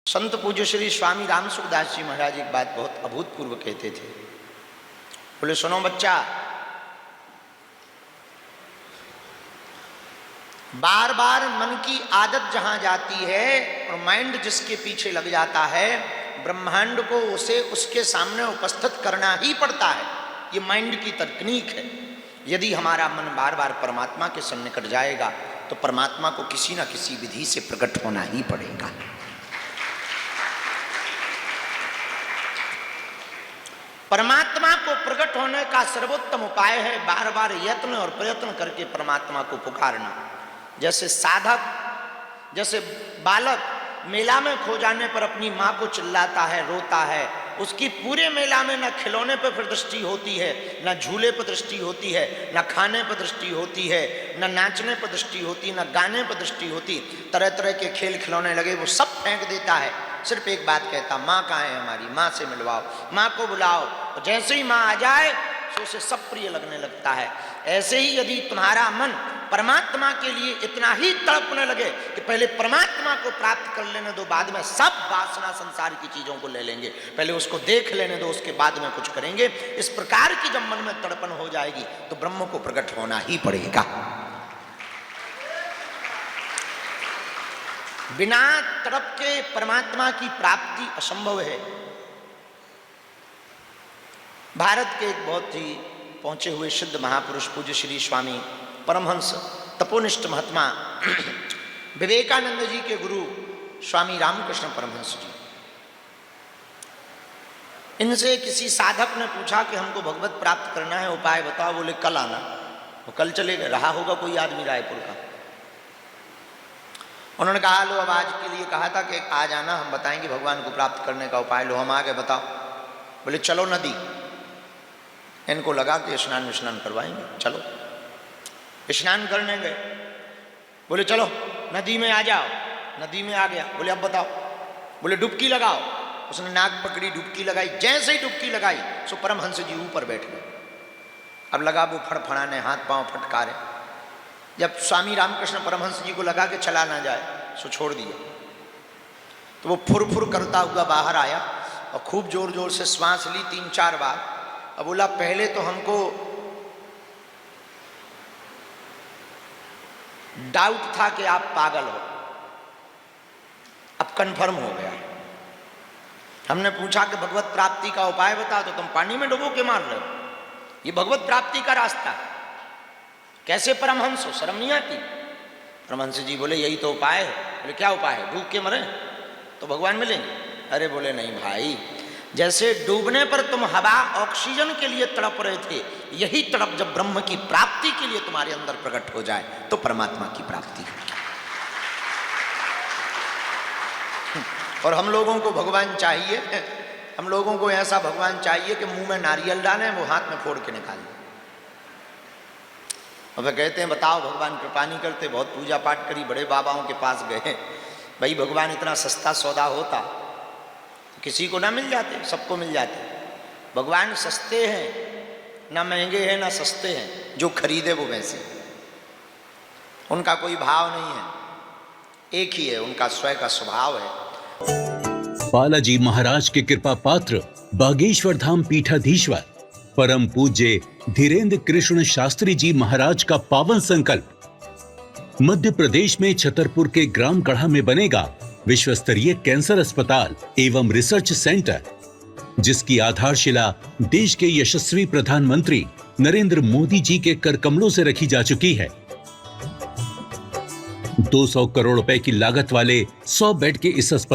संत पूज्य श्री स्वामी राम सुखदास जी महाराज एक बात बहुत अभूतपूर्व कहते थे। बोले सुनो बच्चा, बार बार मन की आदत जहां जाती है और माइंड जिसके पीछे लग जाता है, ब्रह्मांड को उसे उसके सामने उपस्थित करना ही पड़ता है। ये माइंड की तकनीक है। यदि हमारा मन बार बार परमात्मा के सन्निकट जाएगा तो परमात्मा को किसी न किसी विधि से प्रकट होना ही पड़ेगा। परमात्मा को प्रकट होने का सर्वोत्तम उपाय है बार बार यत्न और प्रयत्न करके परमात्मा को पुकारना। जैसे साधक, जैसे बालक मेला में खो जाने पर अपनी माँ को चिल्लाता है, रोता है, उसकी पूरे मेला में न खिलौने पर फिर दृष्टि होती है, न झूले पर दृष्टि होती है, न खाने पर दृष्टि होती है, न नाचने पर दृष्टि होती, न गाने पर दृष्टि होती। तरह तरह के खेल खिलौने लगे वो सब फेंक देता है। सिर्फ एक बात कहता, माँ कहाँ है हमारी, माँ से मिलवाओ, माँ को बुलाओ। तो जैसे ही माँ आ जाए तो उसे सब प्रिय लगने लगता है। ऐसे ही यदि तुम्हारा मन परमात्मा के लिए इतना ही तड़पने लगे कि पहले परमात्मा को प्राप्त कर लेने दो, बाद में सब वासना संसार की चीजों को ले लेंगे, पहले उसको देख लेने दो, उसके बाद में कुछ करेंगे, इस प्रकार की जब मन में तड़पन हो जाएगी तो ब्रह्म को प्रकट होना ही पड़ेगा। बिना तड़प के परमात्मा की प्राप्ति असंभव है। भारत के एक बहुत ही पहुंचे हुए सिद्ध महापुरुष पूज्य श्री स्वामी परमहंस तपोनिष्ठ महात्मा विवेकानंद जी के गुरु स्वामी रामकृष्ण परमहंस जी, इनसे किसी साधक ने पूछा कि हमको भगवत प्राप्त करना है, उपाय बताओ। बोले कल आना। वो कल चले गए। रहा होगा कोई आदमी रायपुर का। उन्होंने कहा लो, अब आज के लिए कहा था कि आज आना, हम बताएंगे भगवान को प्राप्त करने का उपाय। लो हम आ गए, बताओ। बोले चलो नदी। इनको लगा कि स्नान विस्नान करवाएंगे, चलो स्नान करने गए। बोले चलो नदी में आ जाओ। नदी में आ गया। बोले अब बताओ। बोले डुबकी लगाओ। उसने नाक पकड़ी, डुबकी लगाई। जैसे ही डुबकी लगाई सो परमहंस जी ऊपर बैठ गए। अब लगा वो फड़फड़ाने, हाथ पांव फटकारे। जब स्वामी रामकृष्ण परमहंस जी को लगा कि चला ना जाए सो छोड़ दिया, तो वो फुर करता हुआ बाहर आया और खूब जोर जोर से श्वास ली 3-4 बार। अब बोला पहले तो हमको डाउट था कि आप पागल हो, अब कंफर्म हो गया। हमने पूछा कि भगवत प्राप्ति का उपाय बता, तो तुम पानी में डुबो के मार रहे हो। ये भगवत प्राप्ति का रास्ता है। कैसे परमहंस हो, शर्म नहीं आती? परमहंस जी बोले यही तो उपाय है। बोले क्या उपाय है? डूब के मरे तो भगवान मिलेंगे? अरे बोले नहीं भाई, जैसे डूबने पर तुम हवा ऑक्सीजन के लिए तड़प रहे थे, यही तड़प जब ब्रह्म की प्राप्ति के लिए तुम्हारे अंदर प्रकट हो जाए तो परमात्मा की प्राप्ति होगी। और हम लोगों को भगवान चाहिए, हम लोगों को ऐसा भगवान चाहिए कि मुंह में नारियल डालें, वो हाथ में फोड़ के निकाल दें। और वे कहते हैं बताओ भगवान कृपा नहीं करते, बहुत पूजा पाठ करी, बड़े बाबाओं के पास गए, भाई भगवान इतना सस्ता सौदा होता तो किसी को ना मिल जाते, सबको मिल जाते। भगवान सस्ते हैं, ना महंगे हैं ना सस्ते हैं, जो खरीदे वो वैसे। उनका कोई भाव नहीं है, एक ही है, उनका स्वयं का स्वभाव है। बालाजी महाराज के कृपा पात्र बागेश्वर धाम पीठाधीश्वर परम पूज्य धीरेन्द्र कृष्ण शास्त्री जी महाराज का पावन संकल्प। मध्य प्रदेश में छतरपुर के ग्राम गढ़ा में बनेगा विश्व स्तरीय कैंसर अस्पताल एवं रिसर्च सेंटर, जिसकी आधारशिला देश के यशस्वी प्रधानमंत्री नरेंद्र मोदी जी के कर कमलों से रखी जा चुकी है। 200 करोड़ रुपए की लागत वाले 100 बेड के इस अस्पताल